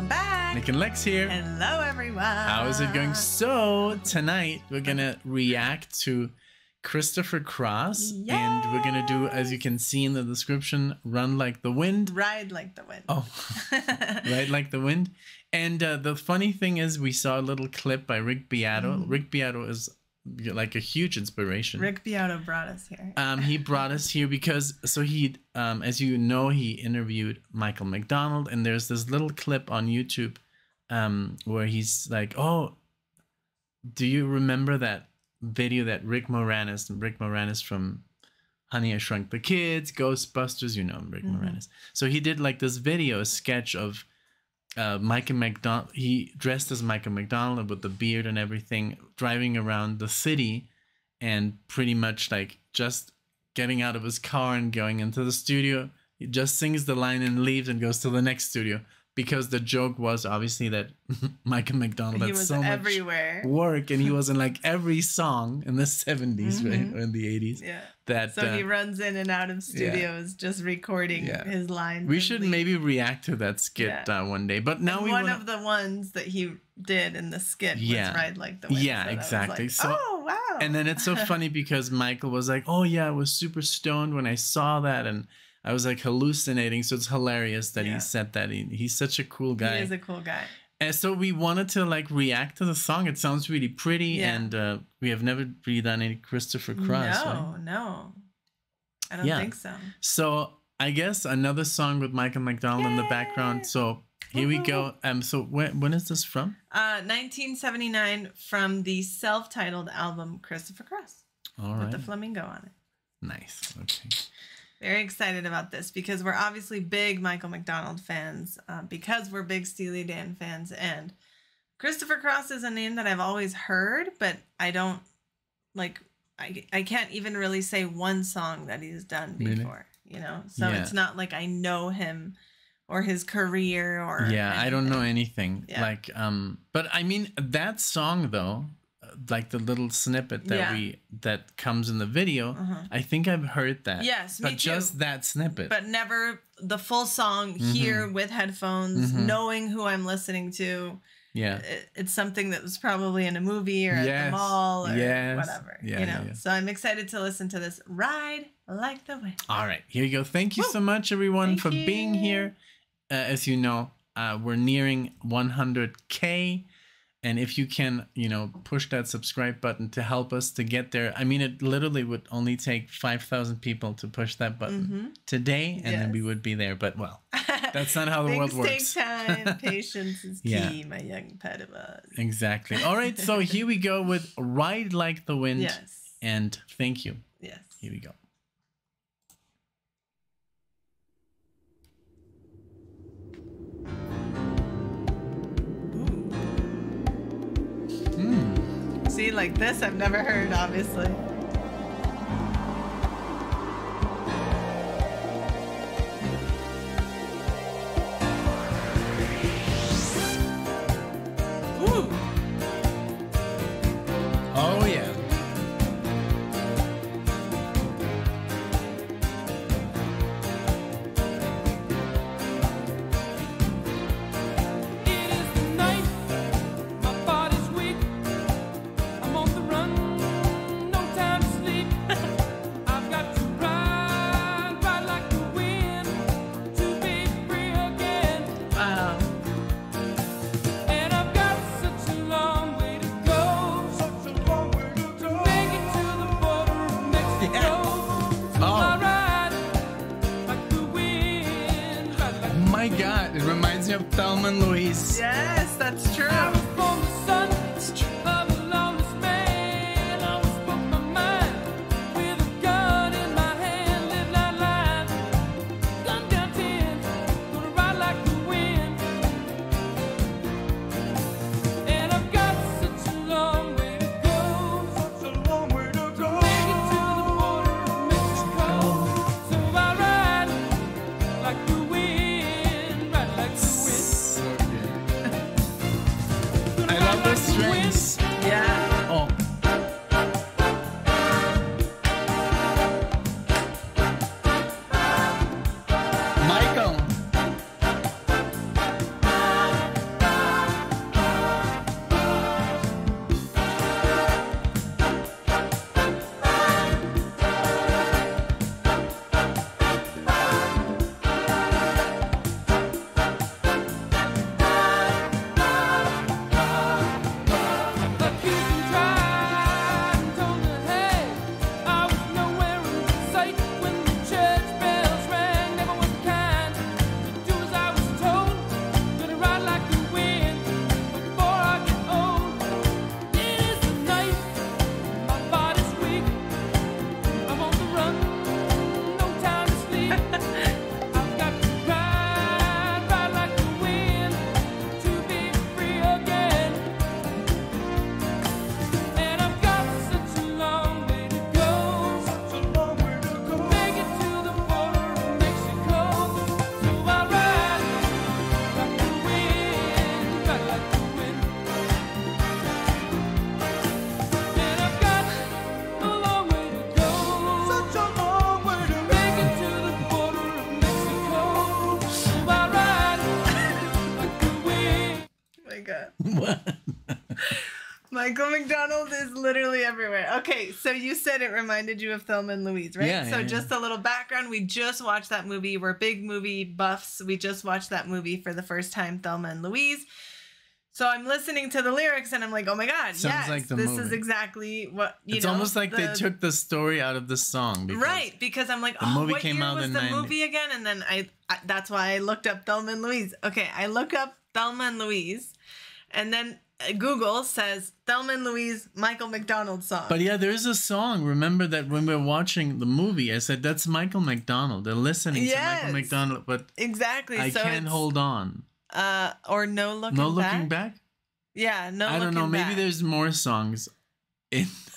Welcome back. Nick and Lex here. Hello, everyone. How is it going? So tonight we're gonna react to Christopher Cross, and we're gonna do, as you can see in the description, Run Like the Wind. Ride Like the Wind. Oh, Ride Like the Wind. And the funny thing is, we saw a little clip by Rick Beato. Rick Beato is like a huge inspiration. Rick Beato brought us here. He brought us here because, he, as you know, he interviewed Michael McDonald, and there's this little clip on YouTube where he's like, oh, do you remember that video that Rick Moranis from Honey, I Shrunk the Kids, Ghostbusters, you know him, Rick Moranis. So he did like this video, a sketch of Michael McDonald. He dressed as Michael McDonald with the beard and everything, driving around the city and pretty much like just getting out of his car and going into the studio. He just sings the line and leaves and goes to the next studio, because the joke was obviously that Michael McDonald had so much work, and he was in like every song in the 70s, right? Or in the 80s. Yeah. That, so he runs in and out of studios just recording his lines. We should maybe react to that skit one day. But now one of the ones that he did in the skit was Ride Like the Wind. Yeah, so exactly. Like, so, oh, wow. And then it's so funny because Michael was like, oh yeah, I was super stoned when I saw that, and I was like hallucinating. So it's hilarious that he said that. He's such a cool guy. He is a cool guy. And so we wanted to like react to the song. It sounds really pretty, and we have never really done any Christopher Cross. No, I don't think so. So I guess another song with Michael McDonald in the background. So here we go. So when is this from? 1979, from the self-titled album Christopher Cross. All right. With the flamingo on it. Nice. Okay. Very excited about this because we're obviously big Michael McDonald fans, because we're big Steely Dan fans, and Christopher Cross is a name that I've always heard, but I don't like. I can't even really say one song that he's done before, you know. So it's not like I know him or his career or anything. I don't know anything like but I mean that song though, like the little snippet that comes in the video, I think I've heard that. Yes, but me too. Just that snippet. But never the full song here with headphones, knowing who I'm listening to. Yeah. It's something that was probably in a movie or at the mall or whatever. You know. So I'm excited to listen to this Ride Like the Wind. All right, here you go. Thank you so much, everyone, for being here. As you know, we're nearing 100K. And if you can, you know, push that subscribe button to help us to get there. I mean, it literally would only take 5,000 people to push that button today, and then we would be there. But, well, that's not how the world works. Things take time. Patience is key, my young Padawans. Exactly. All right, so here we go with Ride Like the Wind. Yes. And thank you. Yes. Here we go. See, like this I've never heard, obviously. Ooh. Oh, yeah. My God, it reminds me of Thelma and Louise. Yes, that's true. Michael McDonald is literally everywhere. Okay, so you said it reminded you of Thelma and Louise, right? Yeah, So yeah, just a little background. We just watched that movie. We're big movie buffs. We just watched that movie for the first time, Thelma and Louise. So I'm listening to the lyrics and I'm like, oh my God, Sounds yes, like the this movie. is exactly what, It's almost like they took the story out of the song. Right, because I'm like, the movie what came year out was in the 90 movie again? And then I that's why I looked up Thelma and Louise. Okay, I look up Thelma and Louise, and then Google says Thelma and Louise Michael McDonald song. But yeah, there's a song. Remember that when we were watching the movie, I said, that's Michael McDonald. They're listening to Michael McDonald, but exactly. I can't hold on. Or No Looking Back? Yeah, No Looking Back. I don't know. Maybe there's more songs.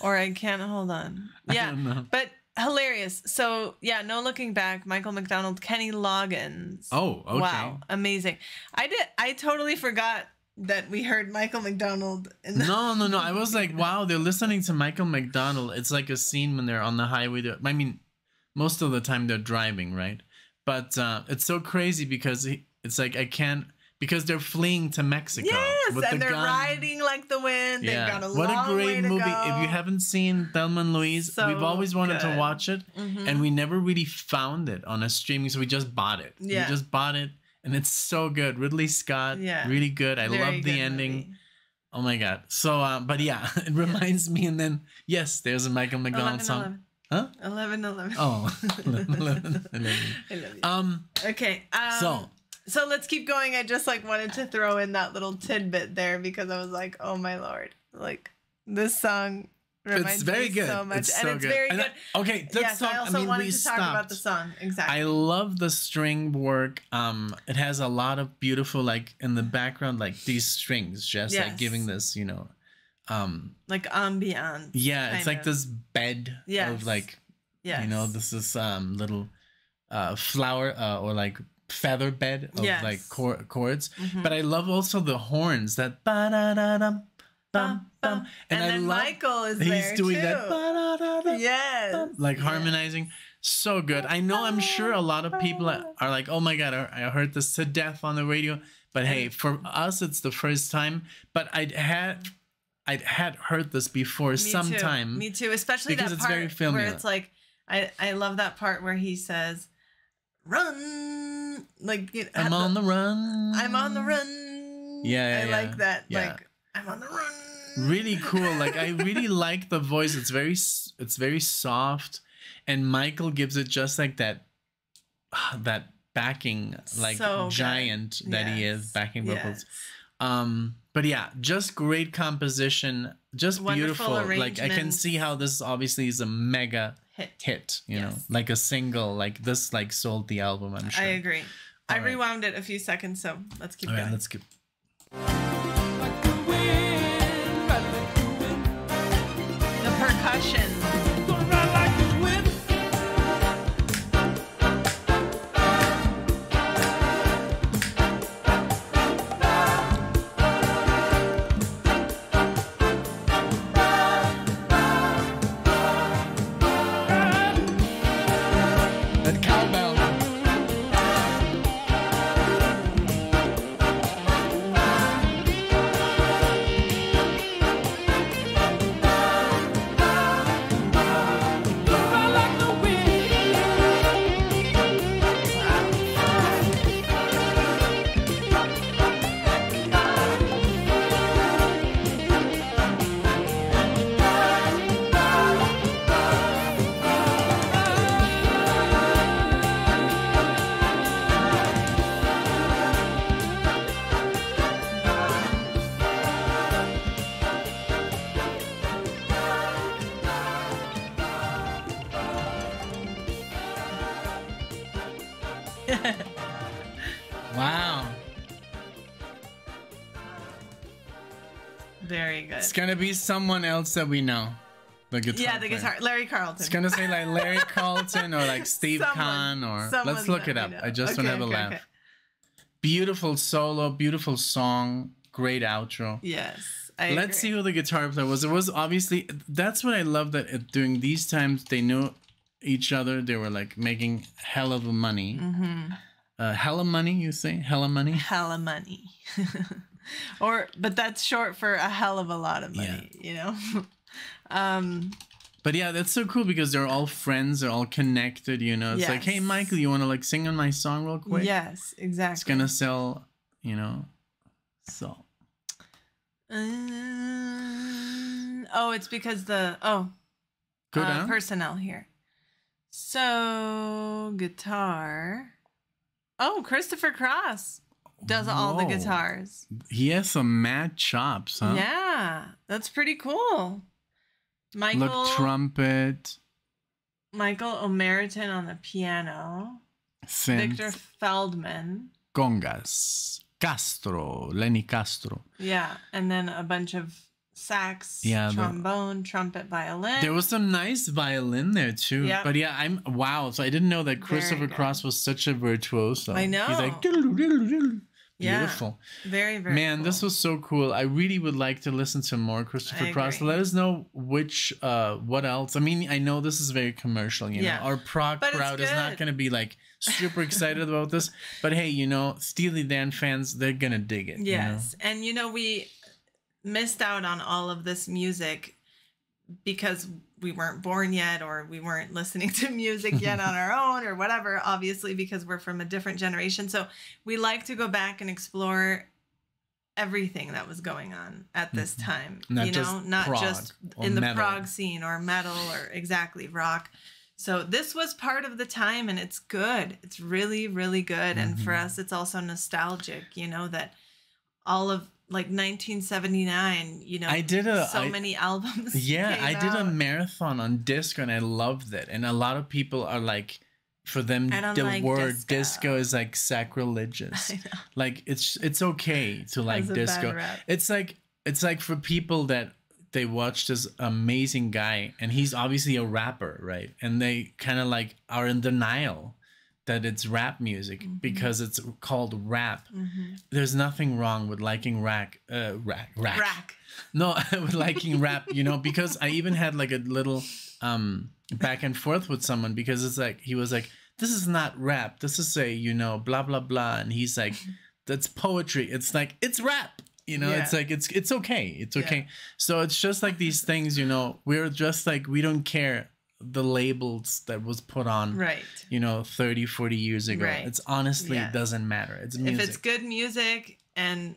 Or I Can't Hold On. Yeah, I don't know. But hilarious. So, yeah, No Looking Back, Michael McDonald, Kenny Loggins. Oh, okay. Wow, amazing. I totally forgot that we heard Michael McDonald. No. I was like, wow, they're listening to Michael McDonald. It's like a scene when they're on the highway. I mean, most of the time they're driving, right? But it's so crazy because it's like because they're fleeing to Mexico. Yes, with and the they're gun. riding like the wind. Yeah. They've got a what long a great way to movie. go. If you haven't seen Thelma and Louise, So we've always wanted to good. watch it, and we never really found it on a streaming, so we just bought it. Yeah. We just bought it, and it's so good. Ridley Scott, really good. I Very love the good ending. movie. Oh my God. So, but yeah, it reminds me, and then, yes, there's a Michael McDonald 11, song. 11. Huh? 11. Oh, 11. I love you. Okay. So let's keep going. I just wanted to throw in that little tidbit there because I was like, oh my Lord, this song reminds me good. so much. It's and so it's good. very And good. Okay, let's talk. I also wanted we to talk about the song. Exactly. I love the string work. It has a lot of beautiful, in the background, these strings just giving this, ambiance. Yeah, it's like this bed of this is little flower or feather bed of chords. But I love also the horns that ba-da-da-dum, bum, bum. And I then love Michael is he's there doing too. that ba-da-da-dum, Yes. harmonizing. So good. I know I'm sure a lot of people are like, oh my God, I heard this to death on the radio. But hey, for us it's the first time. But I'd had heard this before sometime. Me too. Especially because that it's part very familiar. where it's I love that part where he says, run. I'm on the run. I'm on the run. Yeah. I like that. Yeah. I'm on the run. Really cool. I really like the voice. It's very soft, and Michael gives it just that backing So giant good. that he is, backing vocals. But yeah, just great composition, just Wonderful beautiful. I can arrangements. see how this obviously is a mega hit, you know, like a single, this sold the album, I'm sure. I agree. All I right. rewound it a few seconds, so let's keep All going. right, let's keep. The percussion. That cowbell. Wow. Very good. It's gonna be someone else that we know. The guitar. Yeah, the player. guitar. Larry Carlton. It's gonna say Larry Carlton or Steve Kahn or let's look it up. I just want to have a laugh. Okay. Beautiful solo, beautiful song, great outro. Yes. Let's see who the guitar player was. It was obviously, that's what I love, that during these times they knew each other. They were making hell of money. Hella money, you say? Hella money? Hella money. But that's short for a hell of a lot of money, you know? But yeah, that's so cool because they're all friends. They're all connected, you know? It's like, hey, Michael, you want to like sing on my song real quick? Yes, exactly. It's going to sell, you know, so. It's because the, Go down. personnel here. So, guitar. Oh, Christopher Cross does all the guitars. He has some mad chops, huh? Yeah, that's pretty cool. Michael. Look, trumpet. Michael O'Meriton on the piano. Victor Feldman. Congas. Castro. Lenny Castro. Yeah, and then a bunch of sax, trombone, trumpet, violin. There was some nice violin there too. Yep. But yeah, wow. So I didn't know that Christopher Cross was such a virtuoso. I know. He's like beautiful. Very, very Man, cool. this was so cool. I really would like to listen to more Christopher Cross. Let us know which what else. I mean, I know this is very commercial, you know. Our prog crowd is not gonna be like super excited about this. But hey, you know, Steely Dan fans, they're gonna dig it. Yes. You know? And you know, we missed out on all of this music because we weren't born yet, or we weren't listening to music yet on our own, or whatever, obviously, because we're from a different generation. So we like to go back and explore everything that was going on at this time, not just in the prog scene or metal or rock. So this was part of the time, and it's good. It's really, really good. And for us, it's also nostalgic, you know, that all of like 1979, you know, many albums. Yeah, I did a marathon on disco and I loved it. And a lot of people are like, for them, the word disco is like sacrilegious. Like it's okay to like disco. It's like for people that they watch this amazing guy and he's obviously a rapper, right? And they kind of like are in denial that it's rap music because it's called rap. There's nothing wrong with liking rack. No, with liking rap, you know, because I even had like a little back and forth with someone because it's like, he was like, this is not rap. This is you know, blah, blah, blah. And he's like, that's poetry. It's like, it's rap. You know, it's like, it's okay. It's okay. So it's just like these things, you know, we're just like, we don't care the labels that was put on, you know, 30, 40 years ago. It's honestly, it doesn't matter. It's music. If it's good music and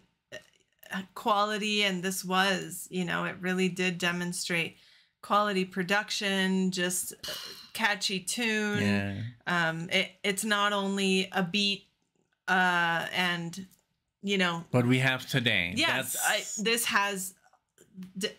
quality, and this was, you know, it really did demonstrate quality production, just catchy tune. It's not only a beat and, you know, what we have today. This has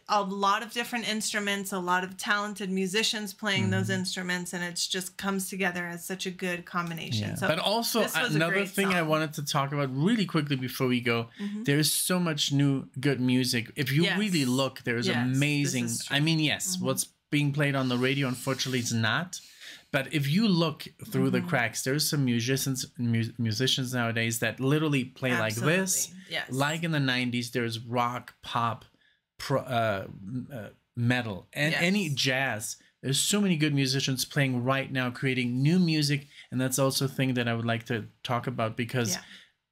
a lot of different instruments, a lot of talented musicians playing those instruments, and it's just comes together as such a good combination. So, but also another thing I wanted to talk about really quickly before we go, there's so much new good music. If you really look, there's amazing. I mean, what's being played on the radio, unfortunately, is not. But if you look through the cracks, there's some musicians nowadays that literally play like this. Like in the 90s, there's rock, pop, metal, and any jazz. There's so many good musicians playing right now, creating new music. And that's also a thing that I would like to talk about, because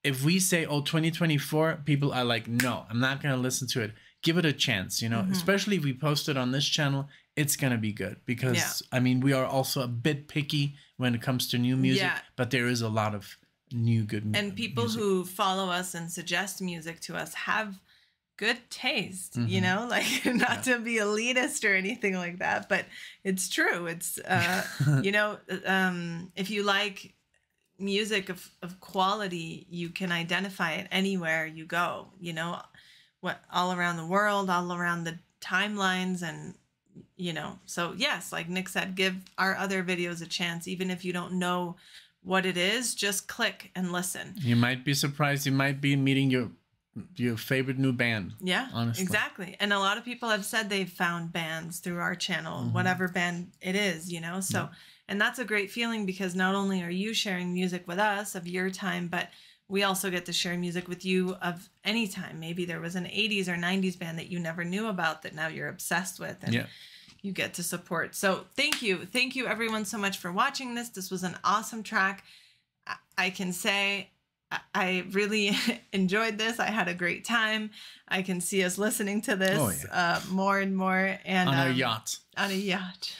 if we say, 2024, people are like, no, I'm not going to listen to it. Give it a chance, you know, especially if we post it on this channel, it's going to be good because, I mean, we are also a bit picky when it comes to new music, but there is a lot of new good music. And people who follow us and suggest music to us have good taste, you know, like not to be elitist or anything like that, but it's true. It's, you know, if you like music of quality, you can identify it anywhere you go, you know, all around the world, all around the timelines. And, you know, so yes, like Nick said, give our other videos a chance. Even if you don't know what it is, just click and listen. You might be surprised. You might be meeting your favorite new band. Yeah, honestly. Exactly. And a lot of people have said they've found bands through our channel, whatever band it is, you know. So, and that's a great feeling, because not only are you sharing music with us of your time, but we also get to share music with you of any time. Maybe there was an 80s or 90s band that you never knew about that now you're obsessed with, and you get to support. So thank you. Thank you everyone so much for watching this. This was an awesome track. I can say I really enjoyed this. I had a great time. I can see us listening to this more and more. And on a yacht. On a yacht.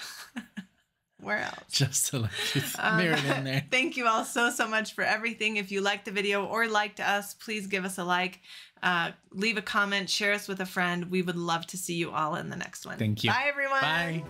Where else? Just to let you mirror it in there. Thank you all so much for everything. If you liked the video or liked us, please give us a like. Leave a comment. Share us with a friend. We would love to see you all in the next one. Thank you. Bye, everyone. Bye.